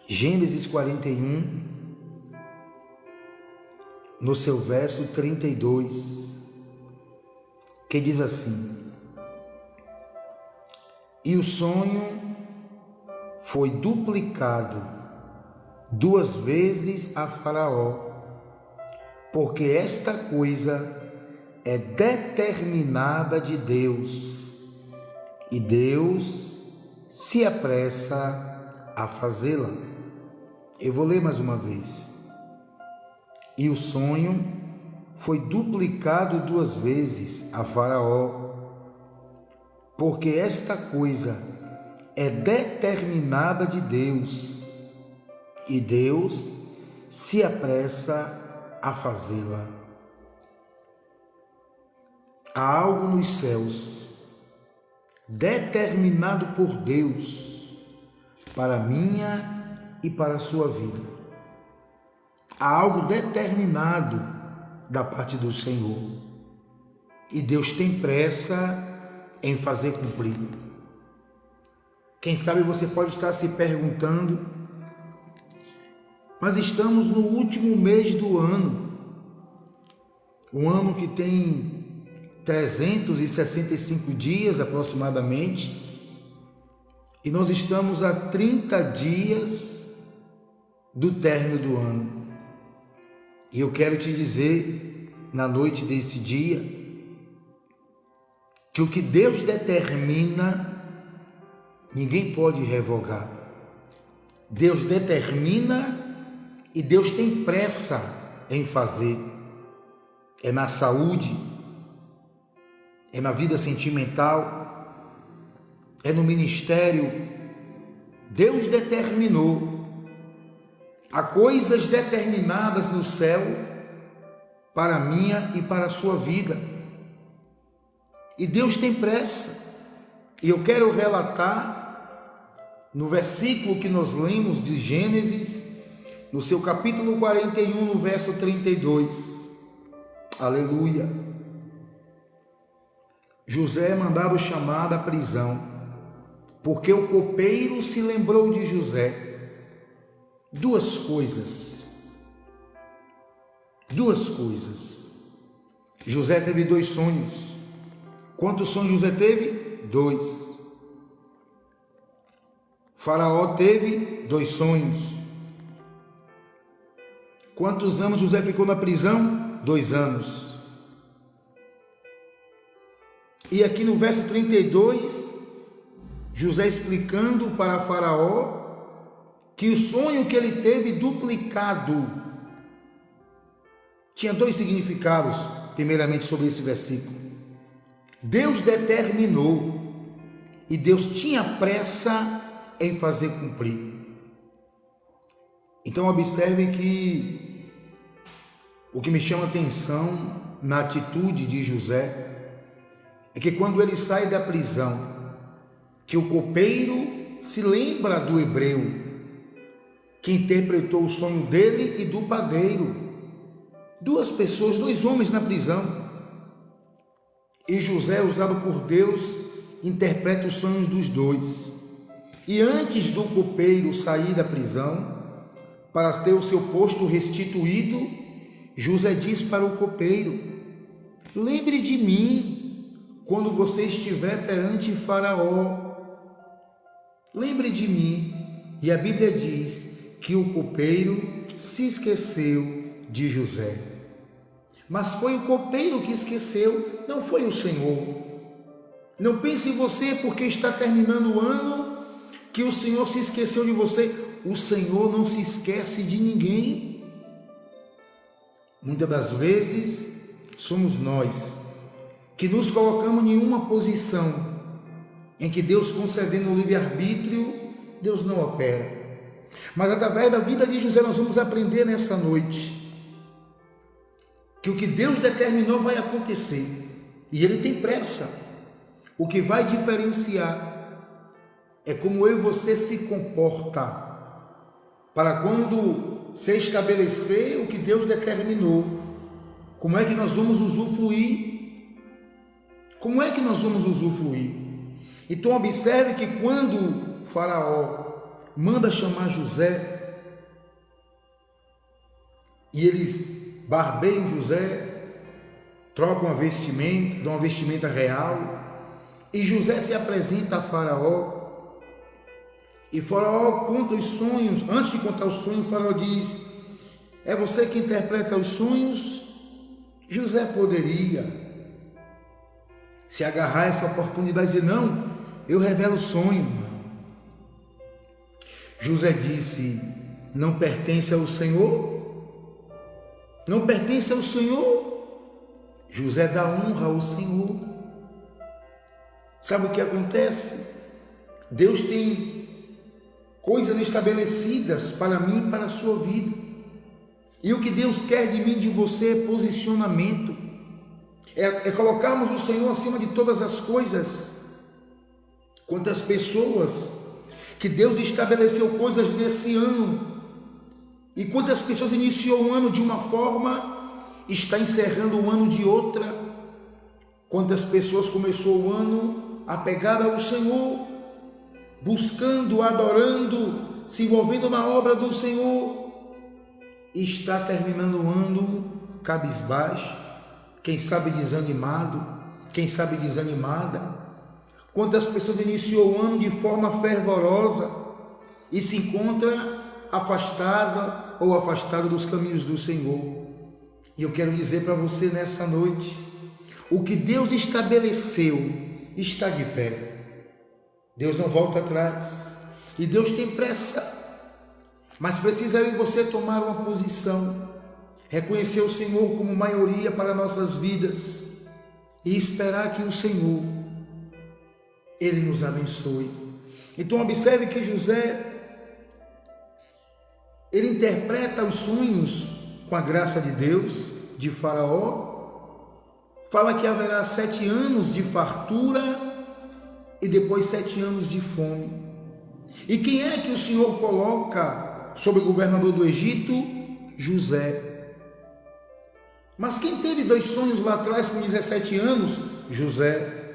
Gênesis 41, no seu verso 32, que diz assim: e o sonho foi duplicado 2 vezes a Faraó, porque esta coisa é determinada de Deus, e Deus se apressa a fazê-la. Eu vou ler mais uma vez. E o sonho foi duplicado 2 vezes a Faraó, porque esta coisa é determinada de Deus, e Deus se apressa a fazê-la. Há algo nos céus determinado por Deus para a minha e para a sua vida. Há algo determinado da parte do Senhor, e Deus tem pressa em fazer cumprir. Quem sabe você pode estar se perguntando: mas estamos no último mês do ano, um ano que tem 365 dias aproximadamente, e nós estamos a 30 dias do término do ano. E eu quero te dizer, na noite desse dia, que o que Deus determina, ninguém pode revogar. Deus determina e Deus tem pressa em fazer. É na saúde, é na vida sentimental, é no ministério. Deus determinou. Há coisas determinadas no céu para a minha e para a sua vida. E Deus tem pressa. E eu quero relatar no versículo que nós lemos de Gênesis, no seu capítulo 41, no verso 32. Aleluia. José é mandado chamar da prisão, porque o copeiro se lembrou de José. Duas coisas. José teve 2 sonhos. Quantos sonhos José teve? 2. Faraó teve 2 sonhos. Quantos anos José ficou na prisão? 2 anos. E aqui no verso 32, José explicando para Faraó que o sonho que ele teve duplicado tinha 2 significados, primeiramente sobre esse versículo. Deus determinou e Deus tinha pressa em fazer cumprir. Então observe que o que me chama a atenção na atitude de José é que quando ele sai da prisão, que o copeiro se lembra do hebreu que interpretou o sonho dele e do padeiro. 2 pessoas, 2 homens na prisão. E José, usado por Deus, interpreta os sonhos dos 2. E antes do copeiro sair da prisão, para ter o seu posto restituído, José diz para o copeiro: lembre de mim quando você estiver perante Faraó. Lembre de mim. E a Bíblia diz que o copeiro se esqueceu de José. Mas foi o copeiro que esqueceu, não foi o Senhor. Não pense você, porque está terminando o ano, que o Senhor se esqueceu de você. O Senhor não se esquece de ninguém. Muitas das vezes somos nós que nos colocamos em uma posição em que Deus, concedendo o livre-arbítrio, Deus não opera. Mas através da vida de José nós vamos aprender nessa noite que o que Deus determinou vai acontecer, e Ele tem pressa. O que vai diferenciar é como eu e você se comporta para quando se estabelecer o que Deus determinou. Como é que nós vamos usufruir? Como é que nós vamos usufruir? Então observe que quando Faraó manda chamar José, e eles barbeiam José, trocam a vestimenta, dão uma vestimenta real, e José se apresenta a Faraó, e Faraó conta os sonhos. Antes de contar os sonhos, Faraó diz: é você que interpreta os sonhos? José poderia se agarrar a essa oportunidade e dizer: não, eu revelo o sonho. José disse: não pertence ao Senhor? Não pertence ao Senhor? José dá honra ao Senhor. Sabe o que acontece? Deus tem coisas estabelecidas para mim e para a sua vida. E o que Deus quer de mim e de você é posicionamento. É colocarmos o Senhor acima de todas as coisas. Quantas pessoas que Deus estabeleceu coisas nesse ano, e quantas pessoas iniciou o ano de uma forma, está encerrando o ano de outra. Quantas pessoas começou o ano apegada ao Senhor, buscando, adorando, se envolvendo na obra do Senhor, e está terminando o ano cabisbaixo, quem sabe desanimado, quem sabe desanimada. Quantas pessoas iniciou o ano de forma fervorosa e se encontra afastada ou afastado dos caminhos do Senhor. E eu quero dizer para você nessa noite: o que Deus estabeleceu está de pé. Deus não volta atrás, e Deus tem pressa, mas precisa eu e você tomar uma posição, reconhecer o Senhor como maioria para nossas vidas e esperar que o Senhor, Ele nos abençoe. Então observe que José, ele interpreta os sonhos com a graça de Deus, de Faraó, fala que haverá 7 anos de fartura e depois 7 anos de fome. E quem é que o Senhor coloca sobre o governador do Egito? José. Mas quem teve 2 sonhos lá atrás com 17 anos? José.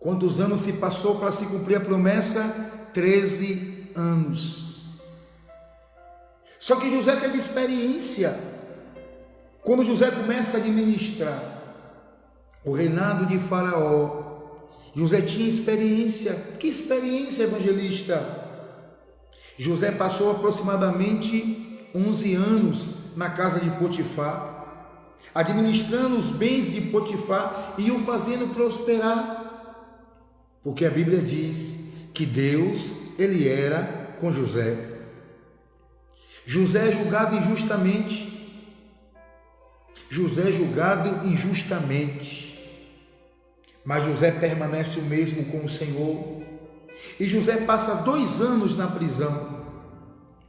Quantos anos se passou para se cumprir a promessa? 13 anos. Só que José teve experiência. Quando José começa a administrar o reinado de Faraó, José tinha experiência. Que experiência, evangelista? José passou aproximadamente 11 anos na casa de Potifar, administrando os bens de Potifar e o fazendo prosperar, porque a Bíblia diz que Deus, Ele era com José. José é julgado injustamente. José é julgado injustamente. Mas José permanece o mesmo com o Senhor. E José passa 2 anos na prisão.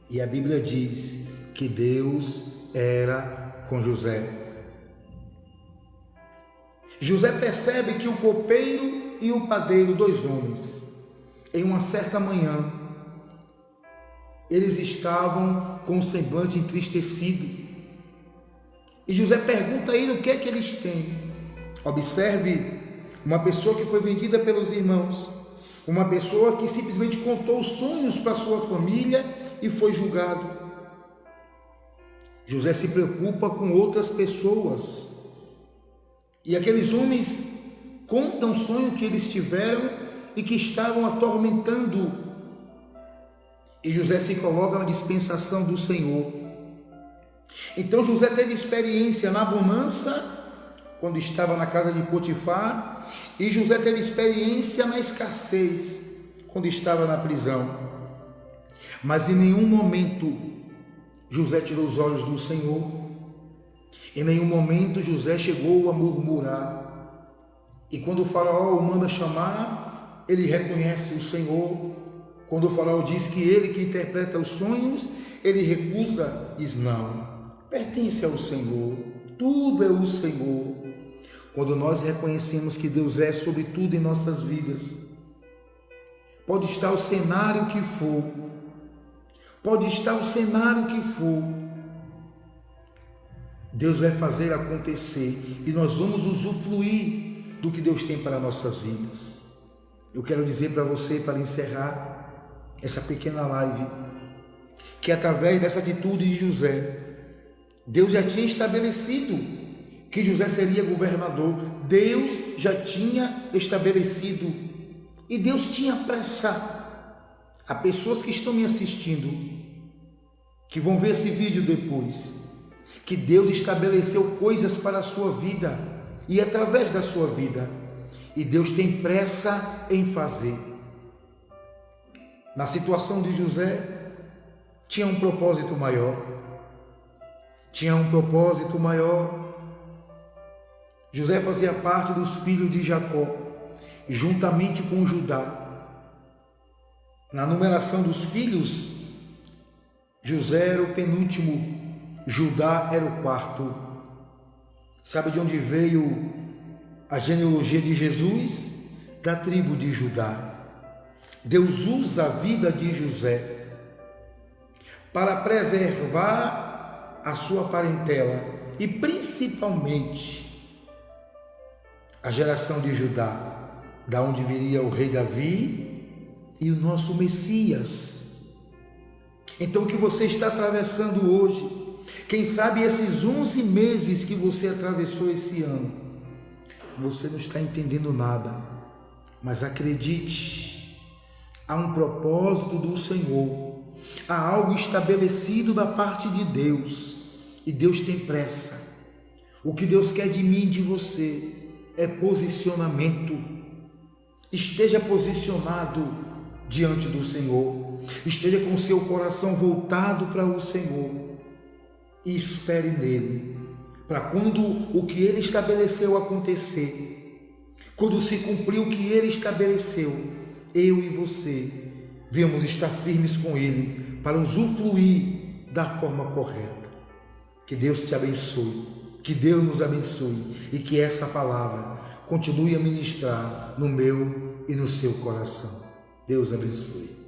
E a Bíblia diz que Deus era com José. José percebe que o copeiro e o padeiro, 2 homens, em uma certa manhã, eles estavam com o semblante entristecido. E José pergunta a ele o que é que eles têm. Observe uma pessoa que foi vendida pelos irmãos, uma pessoa que simplesmente contou os sonhos para sua família e foi julgado. José se preocupa com outras pessoas, e aqueles homens contam o sonho que eles tiveram e que estavam atormentando, e José se coloca na dispensação do Senhor. Então José teve experiência na bonança, quando estava na casa de Potifar, e José teve experiência na escassez, quando estava na prisão. Mas em nenhum momento José tirou os olhos do Senhor. Em nenhum momento José chegou a murmurar. E quando o faraó o manda chamar, ele reconhece o Senhor. Quando o faraó diz que ele que interpreta os sonhos, ele recusa, diz: não, pertence ao Senhor, tudo é o Senhor. Quando nós reconhecemos que Deus é sobre tudo em nossas vidas, pode estar o cenário que for, Deus vai fazer acontecer e nós vamos usufruir do que Deus tem para nossas vidas. Eu quero dizer para você, para encerrar essa pequena live, que através dessa atitude de José, Deus já tinha estabelecido que José seria governador. Deus já tinha estabelecido. E Deus tinha pressa. Há pessoas que estão me assistindo, que vão ver esse vídeo depois, que Deus estabeleceu coisas para a sua vida e através da sua vida. E Deus tem pressa em fazer. Na situação de José, tinha um propósito maior. Tinha um propósito maior. José fazia parte dos filhos de Jacó, juntamente com Judá. Na numeração dos filhos, José era o penúltimo, Judá era o quarto. Sabe de onde veio a genealogia de Jesus? Da tribo de Judá. Deus usa a vida de José para preservar a sua parentela e principalmente a geração de Judá, da onde viria o rei Davi e o nosso Messias. Então o que você está atravessando hoje, quem sabe esses 11 meses que você atravessou esse ano, você não está entendendo nada, mas acredite, há um propósito do Senhor, há algo estabelecido da parte de Deus, e Deus tem pressa. O que Deus quer de mim e de você é posicionamento. Esteja posicionado diante do Senhor, esteja com o seu coração voltado para o Senhor e espere nele, para quando o que ele estabeleceu acontecer, quando se cumprir o que ele estabeleceu, eu e você devemos estar firmes com ele para usufruir da forma correta. Que Deus te abençoe, que Deus nos abençoe e que essa palavra continue a ministrar no meu e no seu coração. Deus abençoe.